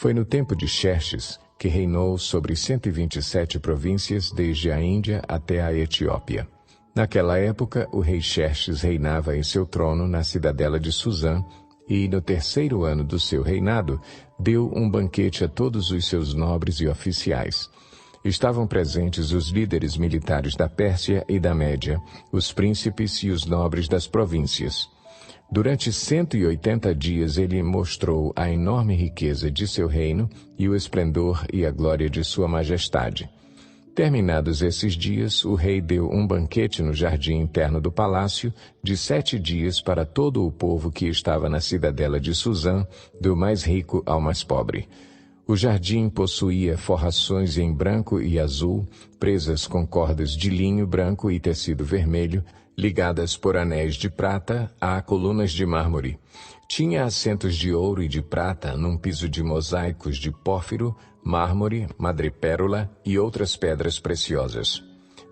Foi no tempo de Xerxes que reinou sobre 127 províncias desde a Índia até a Etiópia. Naquela época, o rei Xerxes reinava em seu trono na cidadela de Suzã e, no 3º ano do seu reinado, deu um banquete a todos os seus nobres e oficiais. Estavam presentes os líderes militares da Pérsia e da Média, os príncipes e os nobres das províncias. Durante 180 dias ele mostrou a enorme riqueza de seu reino e o esplendor e a glória de sua majestade. Terminados esses dias, o rei deu um banquete no jardim interno do palácio de 7 dias para todo o povo que estava na cidadela de Suzã, do mais rico ao mais pobre. O jardim possuía forrações em branco e azul, presas com cordas de linho branco e tecido vermelho, ligadas por anéis de prata a colunas de mármore. Tinha assentos de ouro e de prata num piso de mosaicos de pórfiro, mármore, madrepérola e outras pedras preciosas.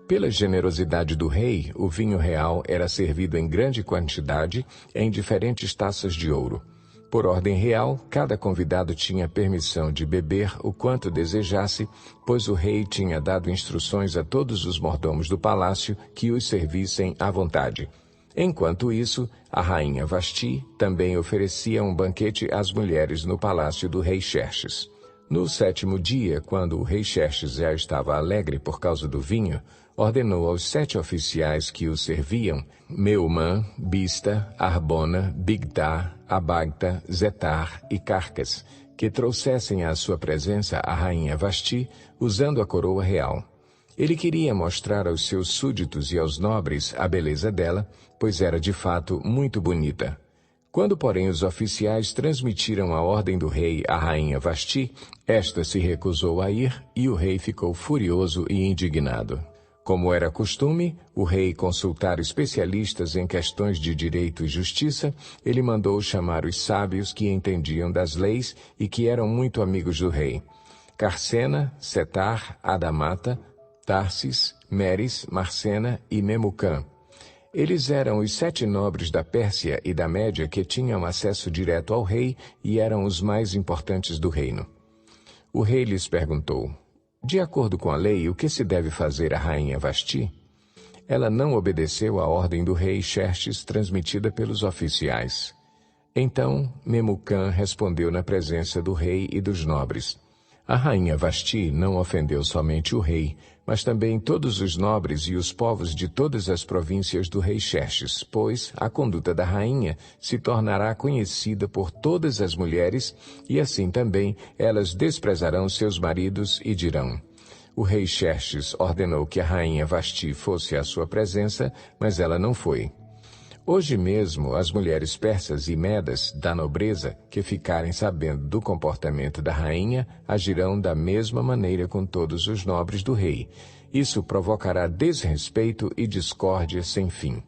Pela generosidade do rei, o vinho real era servido em grande quantidade em diferentes taças de ouro. Por ordem real, cada convidado tinha permissão de beber o quanto desejasse, pois o rei tinha dado instruções a todos os mordomos do palácio que os servissem à vontade. Enquanto isso, a rainha Vasti também oferecia um banquete às mulheres no palácio do rei Xerxes. No 7º dia, quando o rei Xerxes já estava alegre por causa do vinho, ordenou aos 7 oficiais que o serviam, Meumã, Bista, Arbona, Bigtá, Abagta, Zetar e Carcas, que trouxessem à sua presença a rainha Vasti, usando a coroa real. Ele queria mostrar aos seus súditos e aos nobres a beleza dela, pois era de fato muito bonita. Quando, porém, os oficiais transmitiram a ordem do rei à rainha Vasti, esta se recusou a ir e o rei ficou furioso e indignado. Como era costume, o rei consultar especialistas em questões de direito e justiça, ele mandou chamar os sábios que entendiam das leis e que eram muito amigos do rei: Carcena, Setar, Adamata, Tarsis, Meres, Marcena e Memucã. Eles eram os 7 nobres da Pérsia e da Média que tinham acesso direto ao rei e eram os mais importantes do reino. O rei lhes perguntou: de acordo com a lei, o que se deve fazer à rainha Vasti? Ela não obedeceu à ordem do rei Xerxes transmitida pelos oficiais. Então Memucã respondeu na presença do rei e dos nobres: a rainha Vasti não ofendeu somente o rei, mas também todos os nobres e os povos de todas as províncias do rei Xerxes, pois a conduta da rainha se tornará conhecida por todas as mulheres, e assim também elas desprezarão seus maridos e dirão: o rei Xerxes ordenou que a rainha Vasti fosse à sua presença, mas ela não foi. Hoje mesmo, as mulheres persas e medas da nobreza que ficarem sabendo do comportamento da rainha agirão da mesma maneira com todos os nobres do rei. Isso provocará desrespeito e discórdia sem fim.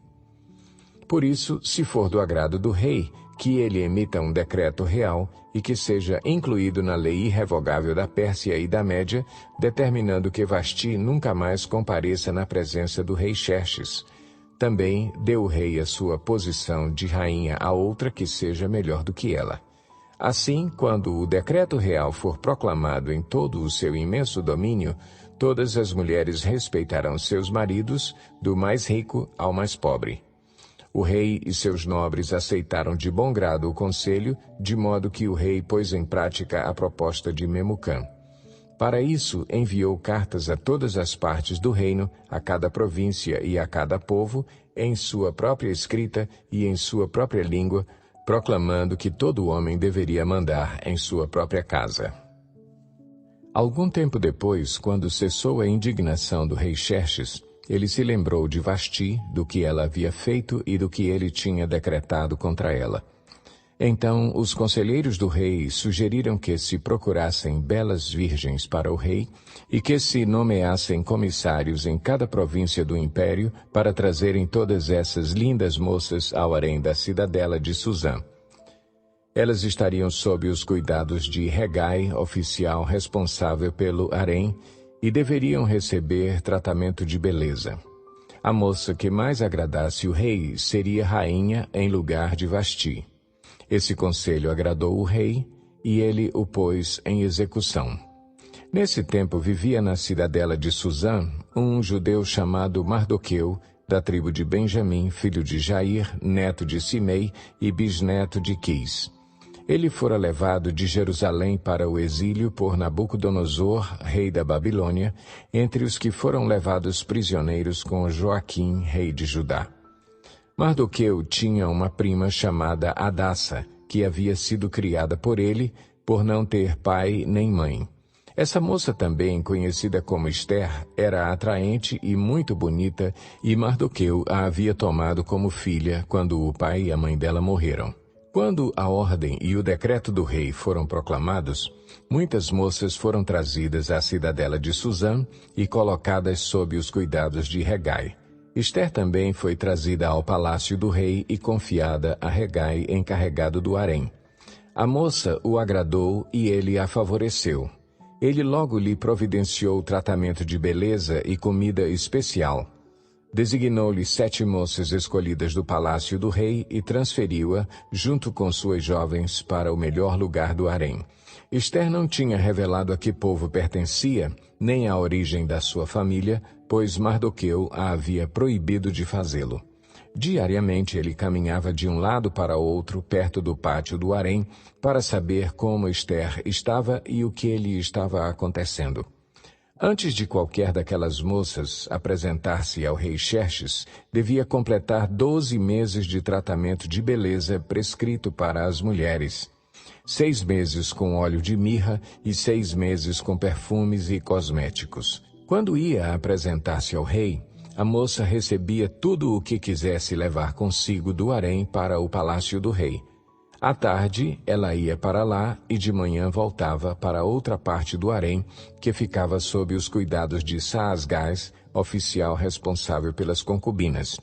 Por isso, se for do agrado do rei, que ele emita um decreto real e que seja incluído na lei irrevogável da Pérsia e da Média, determinando que Vasti nunca mais compareça na presença do rei Xerxes. Também deu o rei a sua posição de rainha a outra que seja melhor do que ela. Assim, quando o decreto real for proclamado em todo o seu imenso domínio, todas as mulheres respeitarão seus maridos, do mais rico ao mais pobre. O rei e seus nobres aceitaram de bom grado o conselho, de modo que o rei pôs em prática a proposta de Memucã. Para isso, enviou cartas a todas as partes do reino, a cada província e a cada povo, em sua própria escrita e em sua própria língua, proclamando que todo homem deveria mandar em sua própria casa. Algum tempo depois, quando cessou a indignação do rei Xerxes, ele se lembrou de Vasti, do que ela havia feito e do que ele tinha decretado contra ela. Então, os conselheiros do rei sugeriram que se procurassem belas virgens para o rei e que se nomeassem comissários em cada província do império para trazerem todas essas lindas moças ao harém da cidadela de Suzã. Elas estariam sob os cuidados de Hegai, oficial responsável pelo harém, e deveriam receber tratamento de beleza. A moça que mais agradasse o rei seria rainha em lugar de Vasti. Esse conselho agradou o rei, e ele o pôs em execução. Nesse tempo vivia na cidadela de Susã um judeu chamado Mardoqueu, da tribo de Benjamim, filho de Jair, neto de Simei e bisneto de Quis. Ele fora levado de Jerusalém para o exílio por Nabucodonosor, rei da Babilônia, entre os que foram levados prisioneiros com Joaquim, rei de Judá. Mardoqueu tinha uma prima chamada Hadassa, que havia sido criada por ele, por não ter pai nem mãe. Essa moça também, conhecida como Ester, era atraente e muito bonita, e Mardoqueu a havia tomado como filha quando o pai e a mãe dela morreram. Quando a ordem e o decreto do rei foram proclamados, muitas moças foram trazidas à cidadela de Susã e colocadas sob os cuidados de Hegai. Ester também foi trazida ao palácio do rei e confiada a Hegai, encarregado do harém. A moça o agradou e ele a favoreceu. Ele logo lhe providenciou tratamento de beleza e comida especial. Designou-lhe 7 moças escolhidas do palácio do rei e transferiu-a, junto com suas jovens, para o melhor lugar do harém. Ester não tinha revelado a que povo pertencia, nem a origem da sua família, pois Mardoqueu a havia proibido de fazê-lo. Diariamente ele caminhava de um lado para outro, perto do pátio do harém, para saber como Ester estava e o que lhe estava acontecendo. Antes de qualquer daquelas moças apresentar-se ao rei Xerxes, devia completar 12 meses de tratamento de beleza prescrito para as mulheres. 6 meses com óleo de mirra e 6 meses com perfumes e cosméticos. Quando ia apresentar-se ao rei, a moça recebia tudo o que quisesse levar consigo do harém para o palácio do rei. À tarde, ela ia para lá e de manhã voltava para outra parte do harém, que ficava sob os cuidados de Saasgás, oficial responsável pelas concubinas.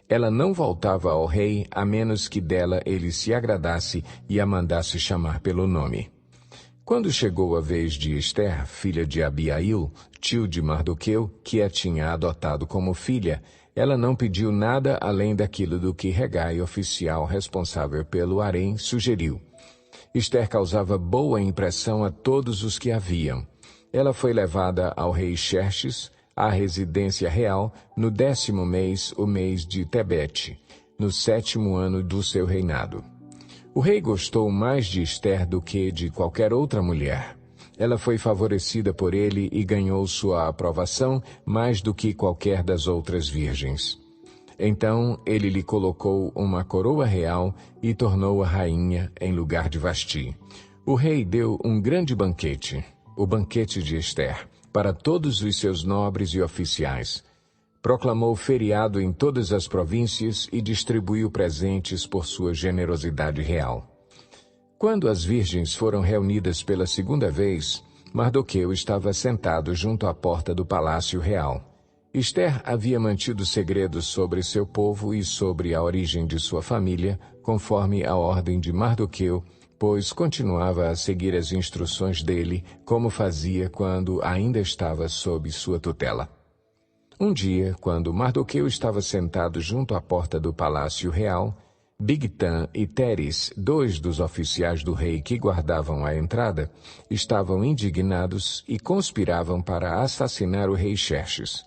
Ela não voltava ao rei a menos que dela ele se agradasse e a mandasse chamar pelo nome. Quando chegou a vez de Ester, filha de Abiail, tio de Mardoqueu, que a tinha adotado como filha, ela não pediu nada além daquilo do que Hegai, oficial responsável pelo harém, sugeriu. Ester causava boa impressão a todos os que a viam. Ela foi levada ao rei Xerxes, à residência real, no 10º mês, o mês de Tebete, no 7º ano do seu reinado. O rei gostou mais de Ester do que de qualquer outra mulher. Ela foi favorecida por ele e ganhou sua aprovação mais do que qualquer das outras virgens. Então ele lhe colocou uma coroa real e tornou-a rainha em lugar de Vasti. O rei deu um grande banquete, o banquete de Ester, para todos os seus nobres e oficiais. Proclamou feriado em todas as províncias e distribuiu presentes por sua generosidade real. Quando as virgens foram reunidas pela segunda vez, Mardoqueu estava sentado junto à porta do palácio real. Ester havia mantido segredos sobre seu povo e sobre a origem de sua família, conforme a ordem de Mardoqueu, pois continuava a seguir as instruções dele, como fazia quando ainda estava sob sua tutela. Um dia, quando Mardoqueu estava sentado junto à porta do palácio real, Bigtan e Teres, 2 dos oficiais do rei que guardavam a entrada, estavam indignados e conspiravam para assassinar o rei Xerxes.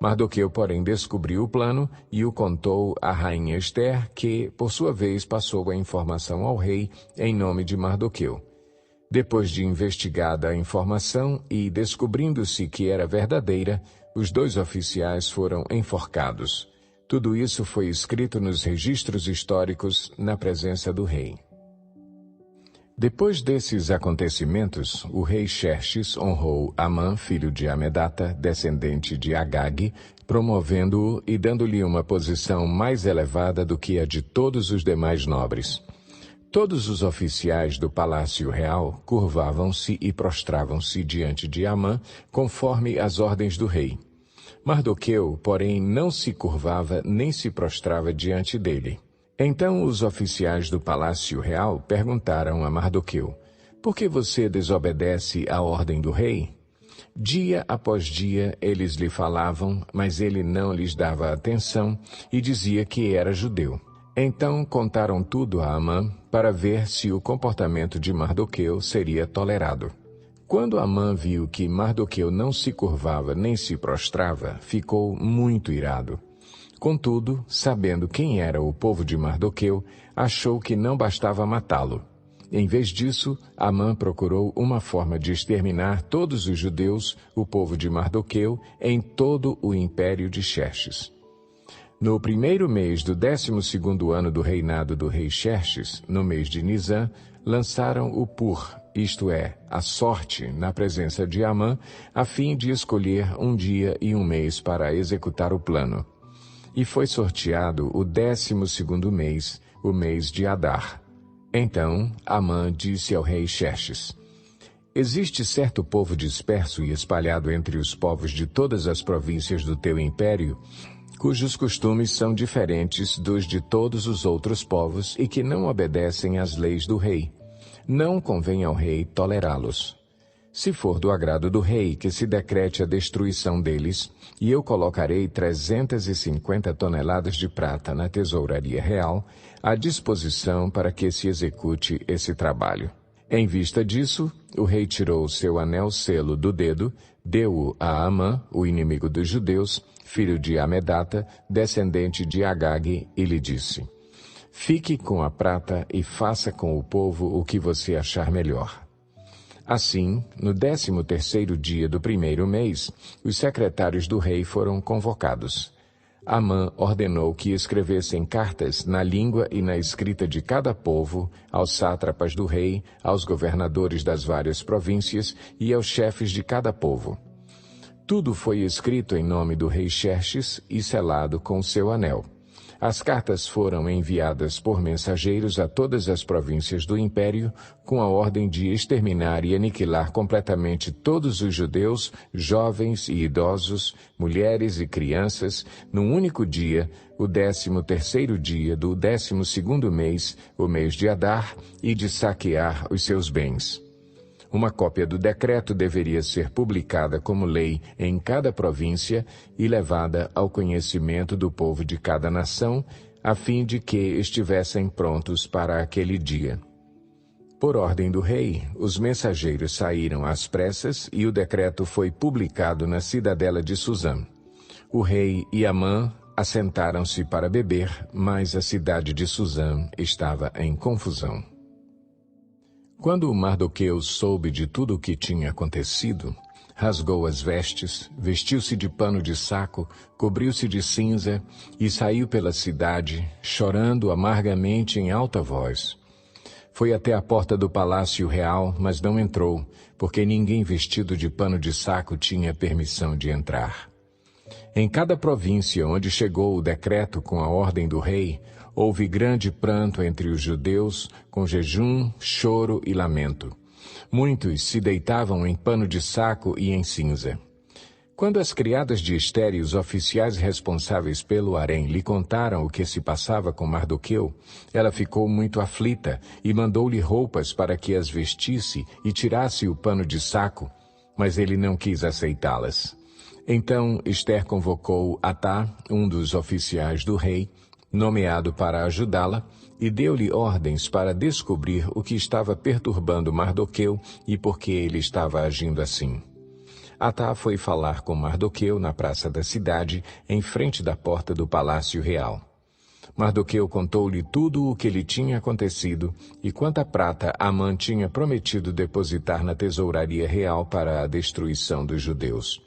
Mardoqueu, porém, descobriu o plano e o contou à rainha Ester, que, por sua vez, passou a informação ao rei em nome de Mardoqueu. Depois de investigada a informação e descobrindo-se que era verdadeira, os 2 oficiais foram enforcados. Tudo isso foi escrito nos registros históricos na presença do rei. Depois desses acontecimentos, o rei Xerxes honrou Amã, filho de Amedata, descendente de Agag, promovendo-o e dando-lhe uma posição mais elevada do que a de todos os demais nobres. Todos os oficiais do palácio real curvavam-se e prostravam-se diante de Amã, conforme as ordens do rei. Mardoqueu, porém, não se curvava nem se prostrava diante dele. Então os oficiais do palácio real perguntaram a Mardoqueu: "Por que você desobedece à ordem do rei?" Dia após dia eles lhe falavam, mas ele não lhes dava atenção e dizia que era judeu. Então contaram tudo a Amã para ver se o comportamento de Mardoqueu seria tolerado. Quando Amã viu que Mardoqueu não se curvava nem se prostrava, ficou muito irado. Contudo, sabendo quem era o povo de Mardoqueu, achou que não bastava matá-lo. Em vez disso, Amã procurou uma forma de exterminar todos os judeus, o povo de Mardoqueu, em todo o império de Xerxes. No primeiro mês do 12º ano do reinado do rei Xerxes, no mês de Nisã, lançaram o pur, isto é, a sorte, na presença de Amã, a fim de escolher um dia e um mês para executar o plano. E foi sorteado o 12º mês, o mês de Adar. Então Amã disse ao rei Xerxes: existe certo povo disperso e espalhado entre os povos de todas as províncias do teu império, cujos costumes são diferentes dos de todos os outros povos e que não obedecem às leis do rei. Não convém ao rei tolerá-los. Se for do agrado do rei que se decrete a destruição deles, e eu colocarei 350 toneladas de prata na tesouraria real, à disposição para que se execute esse trabalho. Em vista disso, o rei tirou seu anel-selo do dedo, deu-o a Amã, o inimigo dos judeus, filho de Amedata, descendente de Agag, e lhe disse: fique com a prata e faça com o povo o que você achar melhor. Assim, no 13º dia do primeiro mês, os secretários do rei foram convocados. Amã ordenou que escrevessem cartas na língua e na escrita de cada povo, aos sátrapas do rei, aos governadores das várias províncias e aos chefes de cada povo. Tudo foi escrito em nome do rei Xerxes e selado com seu anel. As cartas foram enviadas por mensageiros a todas as províncias do império, com a ordem de exterminar e aniquilar completamente todos os judeus, jovens e idosos, mulheres e crianças, num único dia, o 13º dia do 12º mês, o mês de Adar, e de saquear os seus bens. Uma cópia do decreto deveria ser publicada como lei em cada província e levada ao conhecimento do povo de cada nação, a fim de que estivessem prontos para aquele dia. Por ordem do rei, os mensageiros saíram às pressas e o decreto foi publicado na cidadela de Suzã. O rei e Amã assentaram-se para beber, mas a cidade de Suzã estava em confusão. Quando Mardoqueu soube de tudo o que tinha acontecido, rasgou as vestes, vestiu-se de pano de saco, cobriu-se de cinza e saiu pela cidade, chorando amargamente em alta voz. Foi até a porta do palácio real, mas não entrou, porque ninguém vestido de pano de saco tinha permissão de entrar. Em cada província onde chegou o decreto com a ordem do rei, houve grande pranto entre os judeus, com jejum, choro e lamento. Muitos se deitavam em pano de saco e em cinza. Quando as criadas de Ester e os oficiais responsáveis pelo harém lhe contaram o que se passava com Mardoqueu, ela ficou muito aflita e mandou-lhe roupas para que as vestisse e tirasse o pano de saco, mas ele não quis aceitá-las. Então Ester convocou Atá, um dos oficiais do rei, nomeado para ajudá-la, e deu-lhe ordens para descobrir o que estava perturbando Mardoqueu e por que ele estava agindo assim. Atá foi falar com Mardoqueu na praça da cidade, em frente da porta do palácio real. Mardoqueu contou-lhe tudo o que lhe tinha acontecido e quanta prata Amã tinha prometido depositar na tesouraria real para a destruição dos judeus.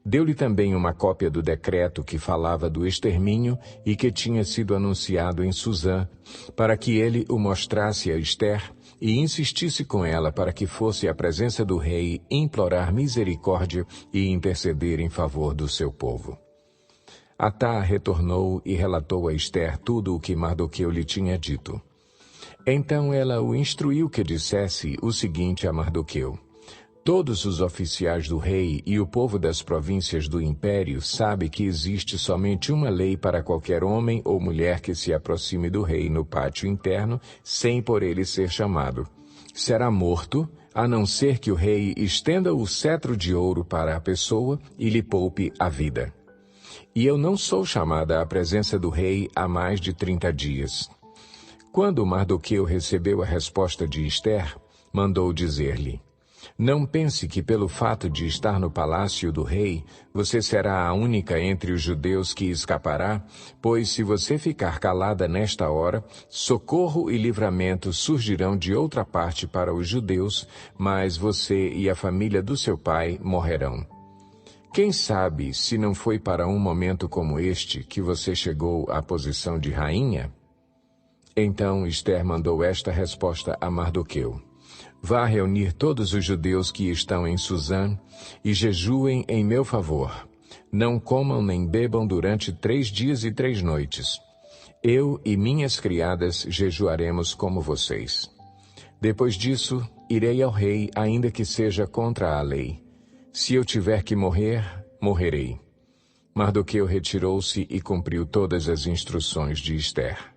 Deu-lhe também uma cópia do decreto que falava do extermínio e que tinha sido anunciado em Suzã, para que ele o mostrasse a Ester e insistisse com ela para que fosse à presença do rei implorar misericórdia e interceder em favor do seu povo. Atá retornou e relatou a Ester tudo o que Mardoqueu lhe tinha dito. Então ela o instruiu que dissesse o seguinte a Mardoqueu: todos os oficiais do rei e o povo das províncias do império sabem que existe somente uma lei para qualquer homem ou mulher que se aproxime do rei no pátio interno, sem por ele ser chamado. Será morto, a não ser que o rei estenda o cetro de ouro para a pessoa e lhe poupe a vida. e eu não sou chamada à presença do rei há mais de 30 dias. Quando Mardoqueu recebeu a resposta de Ester, mandou dizer-lhe: Não pense que pelo fato de estar no palácio do rei, você será a única entre os judeus que escapará, pois se você ficar calada nesta hora, socorro e livramento surgirão de outra parte para os judeus, mas você e a família do seu pai morrerão. Quem sabe se não foi para um momento como este que você chegou à posição de rainha? Então Ester mandou esta resposta a Mardoqueu: Vá reunir todos os judeus que estão em Suzã e jejuem em meu favor. Não comam nem bebam durante 3 dias e 3 noites. Eu e minhas criadas jejuaremos como vocês. Depois disso, irei ao rei, ainda que seja contra a lei. Se eu tiver que morrer, morrerei. Mardoqueu retirou-se e cumpriu todas as instruções de Ester.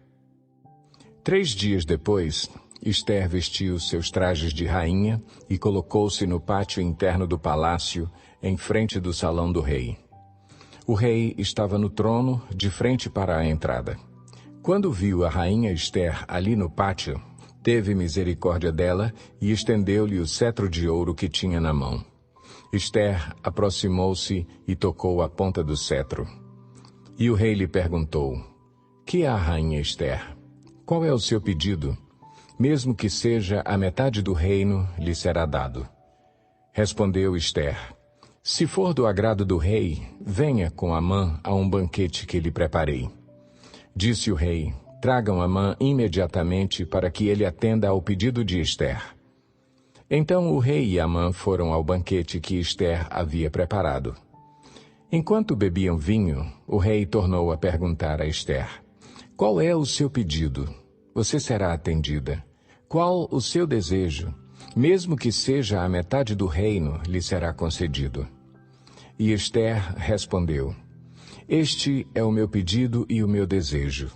3 dias depois, Ester vestiu seus trajes de rainha e colocou-se no pátio interno do palácio, em frente do salão do rei. O rei estava no trono, de frente para a entrada. Quando viu a rainha Ester ali no pátio, teve misericórdia dela e estendeu-lhe o cetro de ouro que tinha na mão. Ester aproximou-se e tocou a ponta do cetro. E o rei lhe perguntou: Que é a rainha Ester? Qual é o seu pedido? Mesmo que seja a metade do reino, lhe será dado. Respondeu Ester: Se for do agrado do rei, venha com Amã a um banquete que lhe preparei. Disse o rei: Tragam Amã imediatamente para que ele atenda ao pedido de Ester. Então o rei e Amã foram ao banquete que Ester havia preparado. Enquanto bebiam vinho, o rei tornou a perguntar a Ester: Qual é o seu pedido? Você será atendida. Qual o seu desejo? Mesmo que seja a metade do reino, lhe será concedido. E Ester respondeu: Este é o meu pedido e o meu desejo.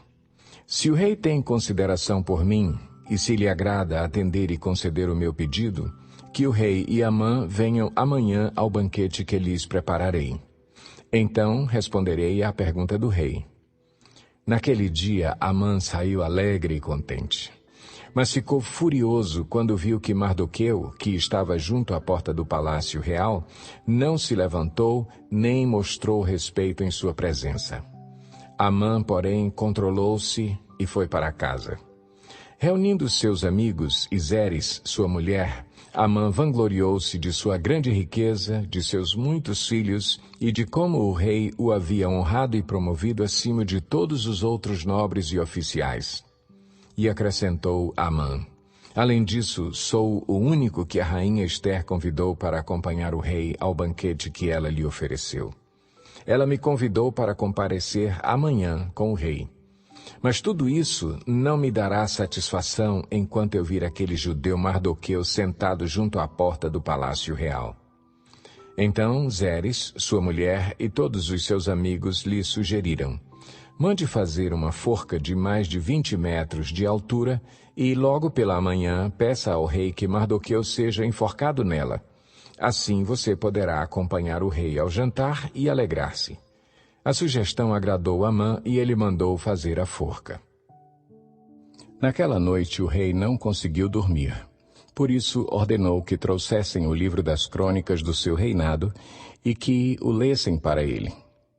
Se o rei tem consideração por mim, e se lhe agrada atender e conceder o meu pedido, que o rei e Amã venham amanhã ao banquete que lhes prepararei. Então responderei à pergunta do rei. Naquele dia, Amã saiu alegre e contente. Mas ficou furioso quando viu que Mardoqueu, que estava junto à porta do palácio real, não se levantou nem mostrou respeito em sua presença. Amã, porém, controlou-se e foi para casa. Reunindo seus amigos e Zeres, sua mulher, Amã vangloriou-se de sua grande riqueza, de seus muitos filhos e de como o rei o havia honrado e promovido acima de todos os outros nobres e oficiais. E acrescentou Amã: Além disso, sou o único que a rainha Ester convidou para acompanhar o rei ao banquete que ela lhe ofereceu. Ela me convidou para comparecer amanhã com o rei. Mas tudo isso não me dará satisfação enquanto eu vir aquele judeu Mardoqueu sentado junto à porta do palácio real. Então Zeres, sua mulher e todos os seus amigos lhe sugeriram: Mande fazer uma forca de mais de 20 metros de altura e logo pela manhã peça ao rei que Mardoqueu seja enforcado nela. Assim você poderá acompanhar o rei ao jantar e alegrar-se. A sugestão agradou Amã e ele mandou fazer a forca. Naquela noite o rei não conseguiu dormir. Por isso ordenou que trouxessem o livro das crônicas do seu reinado e que o lessem para ele.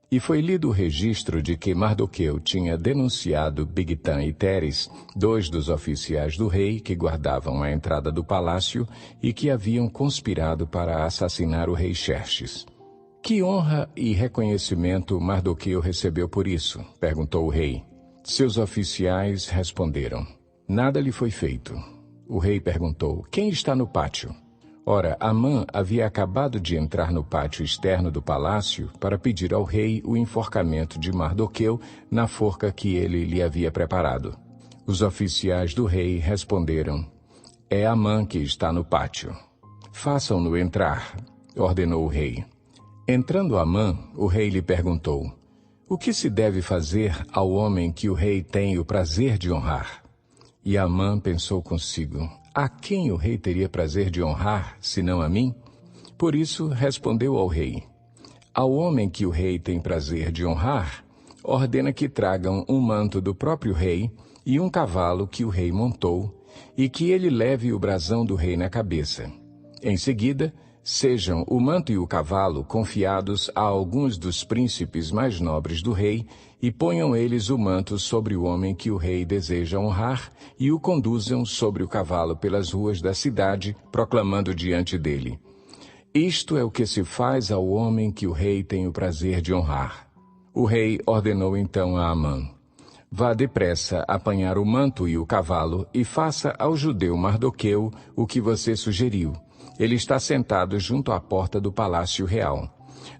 E foi lido o registro de que Mardoqueu tinha denunciado Bigtã e Teres, 2 dos oficiais do rei que guardavam a entrada do palácio e que haviam conspirado para assassinar o rei Xerxes. Que honra e reconhecimento Mardoqueu recebeu por isso? Perguntou o rei. Seus oficiais responderam: Nada lhe foi feito. O rei perguntou: Quem está no pátio? Ora, Amã havia acabado de entrar no pátio externo do palácio para pedir ao rei o enforcamento de Mardoqueu na forca que ele lhe havia preparado. Os oficiais do rei responderam: É Amã que está no pátio. Façam-no entrar, ordenou o rei. Entrando Amã, o rei lhe perguntou: O que se deve fazer ao homem que o rei tem o prazer de honrar? E Amã pensou consigo: A quem o rei teria prazer de honrar, senão a mim? Por isso respondeu ao rei: Ao homem que o rei tem prazer de honrar, ordena que tragam um manto do próprio rei e um cavalo que o rei montou, e que ele leve o brasão do rei na cabeça. Em seguida, sejam o manto e o cavalo confiados a alguns dos príncipes mais nobres do rei, e ponham eles o manto sobre o homem que o rei deseja honrar, e o conduzam sobre o cavalo pelas ruas da cidade, proclamando diante dele: Isto é o que se faz ao homem que o rei tem o prazer de honrar. O rei ordenou então a Amã: Vá depressa apanhar o manto e o cavalo e faça ao judeu Mardoqueu o que você sugeriu. Ele está sentado junto à porta do palácio real.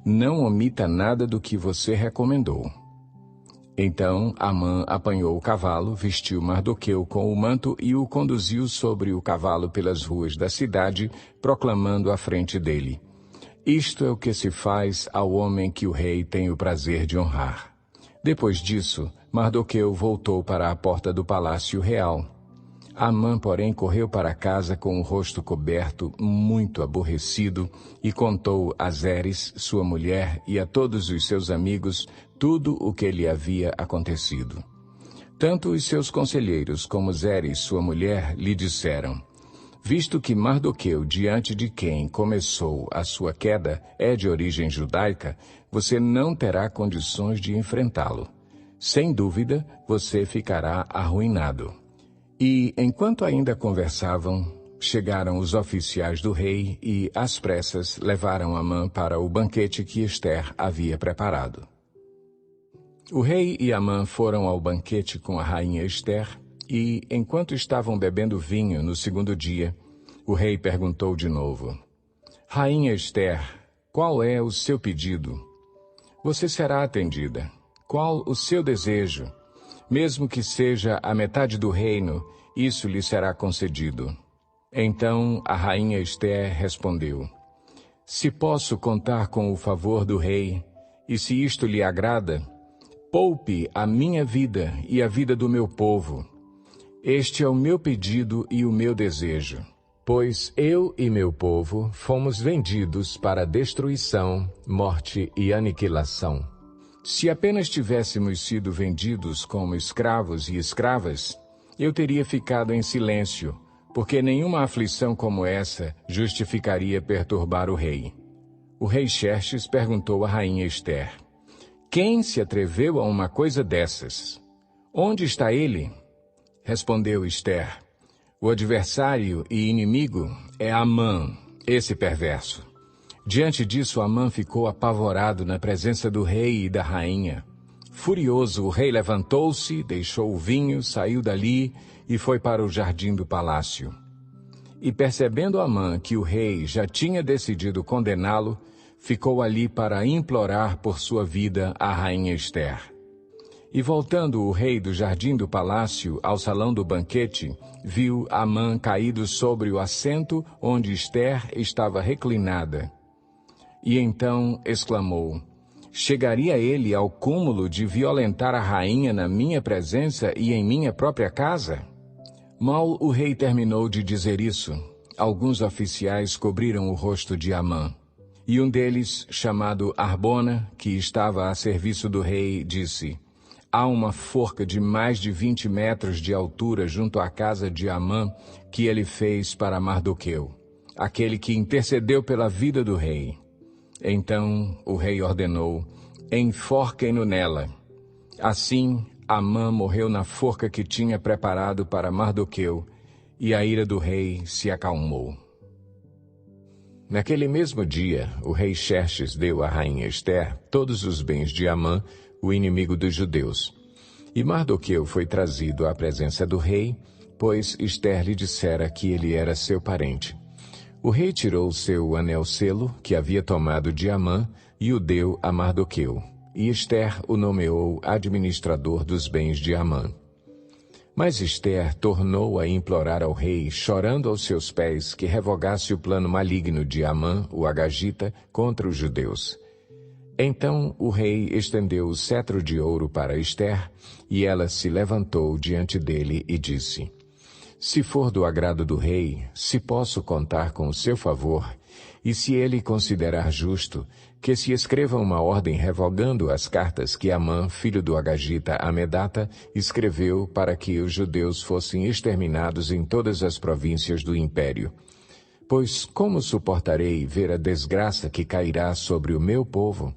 Não omita nada do que você recomendou. Então Amã apanhou o cavalo, vestiu Mardoqueu com o manto e o conduziu sobre o cavalo pelas ruas da cidade, proclamando à frente dele: Isto é o que se faz ao homem que o rei tem o prazer de honrar. Depois disso, Mardoqueu voltou para a porta do palácio real. Amã, porém, correu para casa com o rosto coberto, muito aborrecido, e contou a Zeres, sua mulher, e a todos os seus amigos tudo o que lhe havia acontecido. Tanto os seus conselheiros como Zeres, sua mulher, lhe disseram: Visto que Mardoqueu, diante de quem começou a sua queda, é de origem judaica, você não terá condições de enfrentá-lo. Sem dúvida, você ficará arruinado. E, enquanto ainda conversavam, chegaram os oficiais do rei e, às pressas, levaram Amã para o banquete que Ester havia preparado. O rei e Amã foram ao banquete com a rainha Ester e, enquanto estavam bebendo vinho no segundo dia, o rei perguntou de novo: Rainha Ester, qual é o seu pedido? Você será atendida. Qual o seu desejo? Mesmo que seja a metade do reino, isso lhe será concedido. Então a rainha Ester respondeu: Se posso contar com o favor do rei, e se isto lhe agrada, poupe a minha vida e a vida do meu povo. Este é o meu pedido e o meu desejo, pois eu e meu povo fomos vendidos para destruição, morte e aniquilação. Se apenas tivéssemos sido vendidos como escravos e escravas, eu teria ficado em silêncio, porque nenhuma aflição como essa justificaria perturbar o rei. O rei Xerxes perguntou à rainha Ester: Quem se atreveu a uma coisa dessas? Onde está ele? Respondeu Ester: O adversário e inimigo é Amã, esse perverso. Diante disso, Amã ficou apavorado na presença do rei e da rainha. Furioso, o rei levantou-se, deixou o vinho, saiu dali e foi para o jardim do palácio. E percebendo Amã que o rei já tinha decidido condená-lo, ficou ali para implorar por sua vida à rainha Ester. E voltando o rei do jardim do palácio ao salão do banquete, viu Amã caído sobre o assento onde Ester estava reclinada. E então exclamou: Chegaria ele ao cúmulo de violentar a rainha na minha presença e em minha própria casa? Mal o rei terminou de dizer isso, alguns oficiais cobriram o rosto de Amã. E um deles, chamado Arbona, que estava a serviço do rei, disse: Há uma forca de mais de 20 metros de altura junto à casa de Amã que ele fez para Mardoqueu, aquele que intercedeu pela vida do rei. Então o rei ordenou: enforquem-no nela. Assim, Amã morreu na forca que tinha preparado para Mardoqueu, e a ira do rei se acalmou. Naquele mesmo dia, o rei Xerxes deu à rainha Ester todos os bens de Amã, o inimigo dos judeus. E Mardoqueu foi trazido à presença do rei, pois Ester lhe dissera que ele era seu parente. O rei tirou seu anel-selo, que havia tomado de Amã, e o deu a Mardoqueu. E Ester o nomeou administrador dos bens de Amã. Mas Ester tornou a implorar ao rei, chorando aos seus pés, que revogasse o plano maligno de Amã, o agagita, contra os judeus. Então o rei estendeu o cetro de ouro para Ester, e ela se levantou diante dele e disse: Se for do agrado do rei, se posso contar com o seu favor, e se ele considerar justo, que se escreva uma ordem revogando as cartas que Amã, filho do Agagita Amedata, escreveu para que os judeus fossem exterminados em todas as províncias do império. Pois como suportarei ver a desgraça que cairá sobre o meu povo?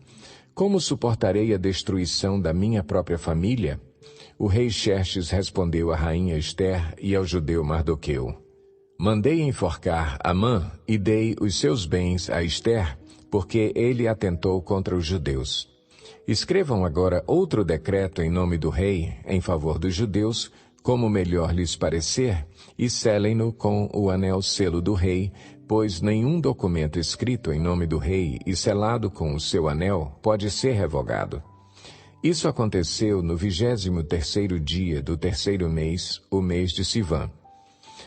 Como suportarei a destruição da minha própria família? O rei Xerxes respondeu à rainha Ester e ao judeu Mardoqueu: Mandei enforcar Amã e dei os seus bens a Ester, porque ele atentou contra os judeus. Escrevam agora outro decreto em nome do rei, em favor dos judeus, como melhor lhes parecer, e selem-no com o anel-selo do rei, pois nenhum documento escrito em nome do rei e selado com o seu anel pode ser revogado. Isso aconteceu no 23º dia do terceiro mês, o mês de Sivã.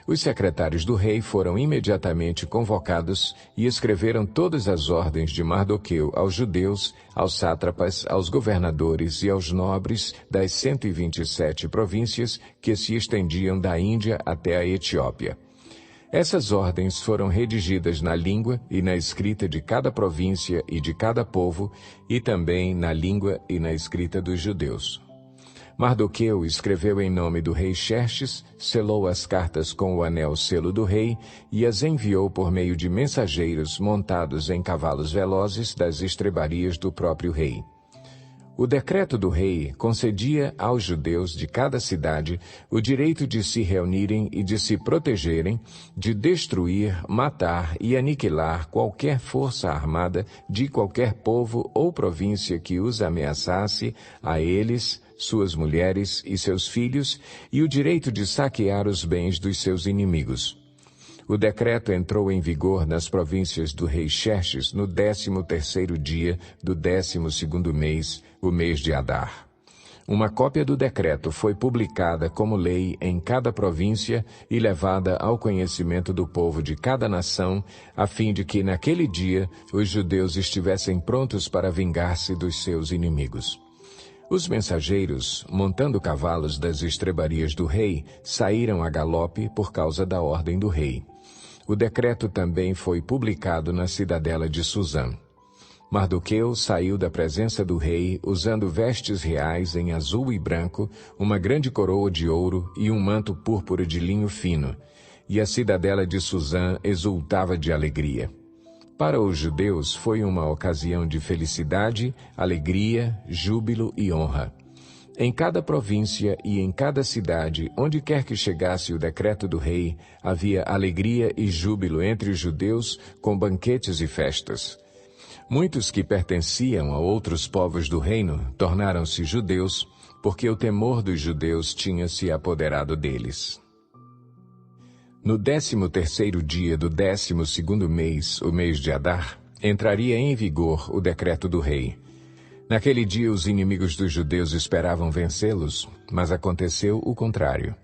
Os secretários do rei foram imediatamente convocados e escreveram todas as ordens de Mardoqueu aos judeus, aos sátrapas, aos governadores e aos nobres das 127 províncias que se estendiam da Índia até a Etiópia. Essas ordens foram redigidas na língua e na escrita de cada província e de cada povo, e também na língua e na escrita dos judeus. Mardoqueu escreveu em nome do rei Xerxes, selou as cartas com o anel-selo do rei e as enviou por meio de mensageiros montados em cavalos velozes das estrebarias do próprio rei. O decreto do rei concedia aos judeus de cada cidade o direito de se reunirem e de se protegerem, de destruir, matar e aniquilar qualquer força armada de qualquer povo ou província que os ameaçasse a eles, suas mulheres e seus filhos, e o direito de saquear os bens dos seus inimigos. O decreto entrou em vigor nas províncias do rei Xerxes no 13º dia do 12º mês, o mês de Adar. Uma cópia do decreto foi publicada como lei em cada província e levada ao conhecimento do povo de cada nação, a fim de que naquele dia os judeus estivessem prontos para vingar-se dos seus inimigos. Os mensageiros, montando cavalos das estrebarias do rei, saíram a galope por causa da ordem do rei. O decreto também foi publicado na cidadela de Suzã. Mardoqueu saiu da presença do rei usando vestes reais em azul e branco, uma grande coroa de ouro e um manto púrpura de linho fino, e a cidadela de Suzã exultava de alegria. Para os judeus foi uma ocasião de felicidade, alegria, júbilo e honra. Em cada província e em cada cidade, onde quer que chegasse o decreto do rei, havia alegria e júbilo entre os judeus, com banquetes e festas. Muitos que pertenciam a outros povos do reino tornaram-se judeus, porque o temor dos judeus tinha se apoderado deles. No 13º dia do 12º mês, o mês de Adar, entraria em vigor o decreto do rei. Naquele dia os inimigos dos judeus esperavam vencê-los, mas aconteceu o contrário.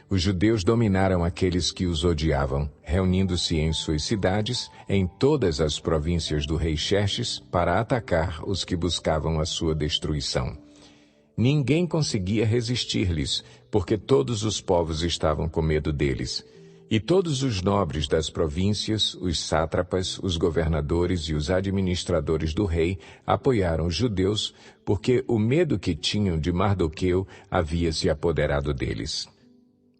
Os judeus dominaram aqueles que os odiavam, reunindo-se em suas cidades, em todas as províncias do rei Xerxes, para atacar os que buscavam a sua destruição. Ninguém conseguia resistir-lhes, porque todos os povos estavam com medo deles. E todos os nobres das províncias, os sátrapas, os governadores e os administradores do rei apoiaram os judeus, porque o medo que tinham de Mardoqueu havia se apoderado deles.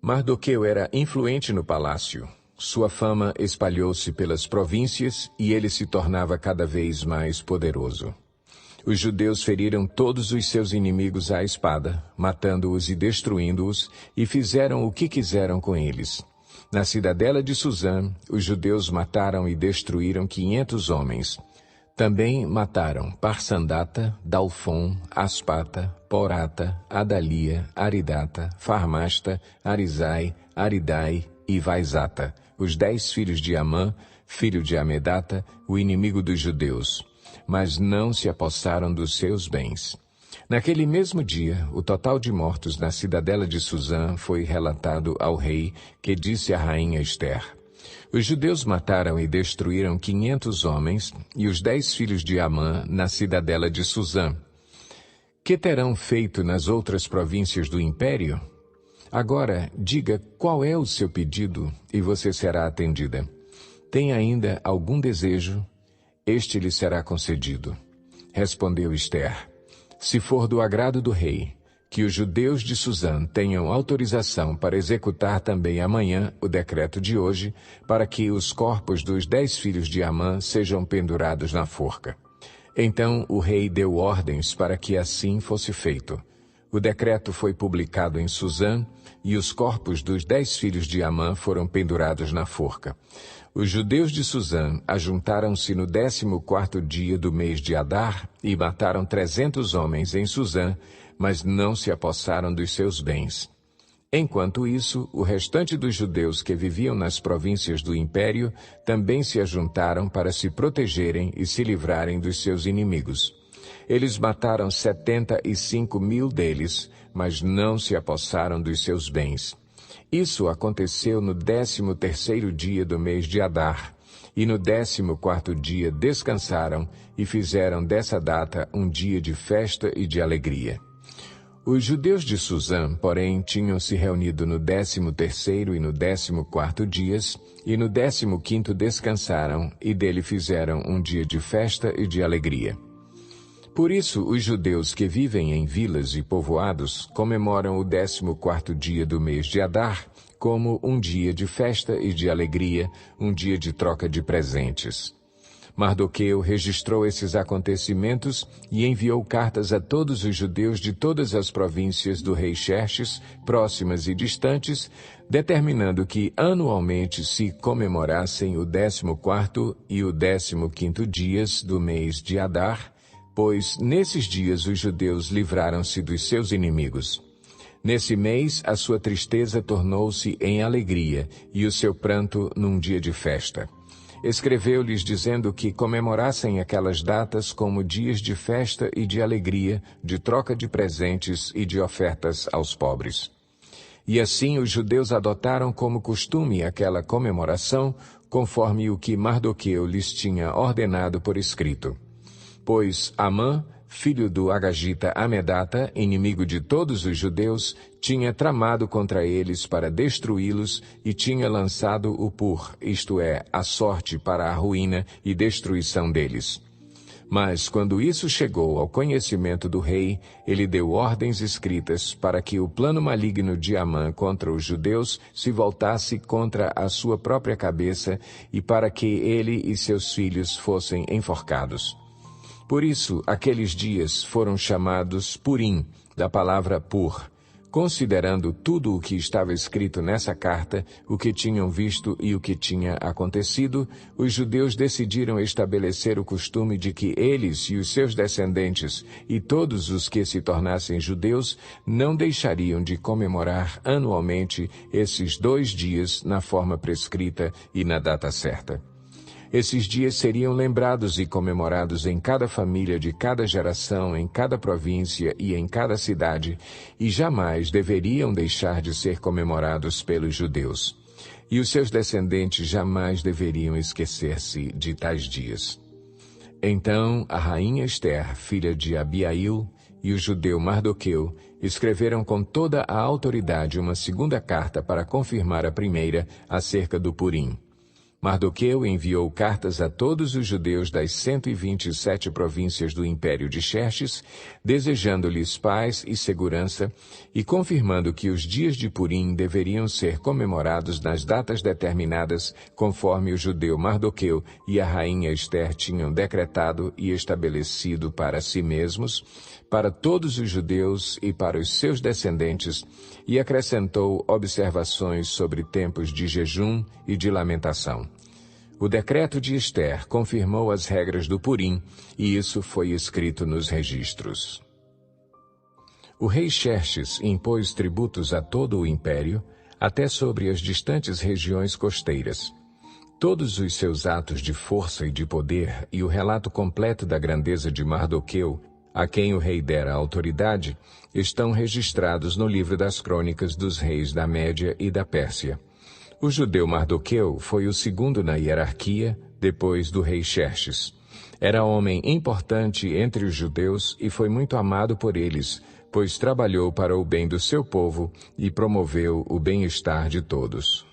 Mardoqueu era influente no palácio. Sua fama espalhou-se pelas províncias e ele se tornava cada vez mais poderoso. Os judeus feriram todos os seus inimigos à espada, matando-os e destruindo-os, e fizeram o que quiseram com eles. Na cidadela de Suzã, os judeus mataram e destruíram 500 homens. Também mataram Parsandata, Dalfon, Aspata, Porata, Adalia, Aridata, Farmasta, Arizai, Aridai e Vaizata, os 10 filhos de Amã, filho de Amedata, o inimigo dos judeus. Mas não se apossaram dos seus bens. Naquele mesmo dia, o total de mortos na cidadela de Suzã foi relatado ao rei, que disse à rainha Ester: Os judeus mataram e destruíram 500 homens e os 10 filhos de Amã na cidadela de Suzã. Que terão feito nas outras províncias do império? Agora, diga qual é o seu pedido e você será atendida. tem ainda algum desejo? Este lhe será concedido. Respondeu Ester: se for do agrado do rei, que os judeus de Suzã tenham autorização para executar também amanhã o decreto de hoje, para que os corpos dos 10 filhos de Amã sejam pendurados na forca. Então o rei deu ordens para que assim fosse feito. O decreto foi publicado em Suzã, e os corpos dos 10 filhos de Amã foram pendurados na forca. Os judeus de Suzã ajuntaram-se no 14º dia do mês de Adar e mataram 300 homens em Suzã, mas não se apossaram dos seus bens. Enquanto isso, o restante dos judeus que viviam nas províncias do império também se ajuntaram para se protegerem e se livrarem dos seus inimigos. Eles mataram 75.000 deles, mas não se apossaram dos seus bens. Isso aconteceu no 13º dia do mês de Adar, e no 14º dia descansaram e fizeram dessa data um dia de festa e de alegria. Os judeus de Suzã, porém, tinham se reunido no 13º e no 14º dias, e no 15º descansaram, e dele fizeram um dia de festa e de alegria. Por isso, os judeus que vivem em vilas e povoados comemoram o 14º dia do mês de Adar como um dia de festa e de alegria, um dia de troca de presentes. Mardoqueu registrou esses acontecimentos e enviou cartas a todos os judeus de todas as províncias do rei Xerxes, próximas e distantes, determinando que anualmente se comemorassem o 14º e o 15º dias do mês de Adar, pois nesses dias os judeus livraram-se dos seus inimigos. Nesse mês, a sua tristeza tornou-se em alegria e o seu pranto num dia de festa. Escreveu-lhes dizendo que comemorassem aquelas datas como dias de festa e de alegria, de troca de presentes e de ofertas aos pobres. E assim os judeus adotaram como costume aquela comemoração, conforme o que Mardoqueu lhes tinha ordenado por escrito. Pois Amã, filho do Agagita Amedata, inimigo de todos os judeus, tinha tramado contra eles para destruí-los e tinha lançado o pur, isto é, a sorte para a ruína e destruição deles. Mas quando isso chegou ao conhecimento do rei, ele deu ordens escritas para que o plano maligno de Amã contra os judeus se voltasse contra a sua própria cabeça e para que ele e seus filhos fossem enforcados. Por isso, aqueles dias foram chamados Purim, da palavra pur, considerando tudo o que estava escrito nessa carta, o que tinham visto e o que tinha acontecido, os judeus decidiram estabelecer o costume de que eles e os seus descendentes e todos os que se tornassem judeus não deixariam de comemorar anualmente esses 2 dias na forma prescrita e na data certa. Esses dias seriam lembrados e comemorados em cada família de cada geração, em cada província e em cada cidade, e jamais deveriam deixar de ser comemorados pelos judeus. E os seus descendentes jamais deveriam esquecer-se de tais dias. Então a rainha Ester, filha de Abiail, e o judeu Mardoqueu escreveram com toda a autoridade uma segunda carta para confirmar a primeira acerca do Purim. Mardoqueu enviou cartas a todos os judeus das 127 províncias do Império de Xerxes, desejando-lhes paz e segurança e confirmando que os dias de Purim deveriam ser comemorados nas datas determinadas, conforme o judeu Mardoqueu e a rainha Ester tinham decretado e estabelecido para si mesmos, para todos os judeus e para os seus descendentes, e acrescentou observações sobre tempos de jejum e de lamentação. O decreto de Ester confirmou as regras do Purim, e isso foi escrito nos registros. O rei Xerxes impôs tributos a todo o império, até sobre as distantes regiões costeiras. Todos os seus atos de força e de poder e o relato completo da grandeza de Mardoqueu, a quem o rei dera autoridade, estão registrados no livro das crônicas dos reis da Média e da Pérsia. O judeu Mardoqueu foi o segundo na hierarquia, depois do rei Xerxes. Era homem importante entre os judeus e foi muito amado por eles, pois trabalhou para o bem do seu povo e promoveu o bem-estar de todos.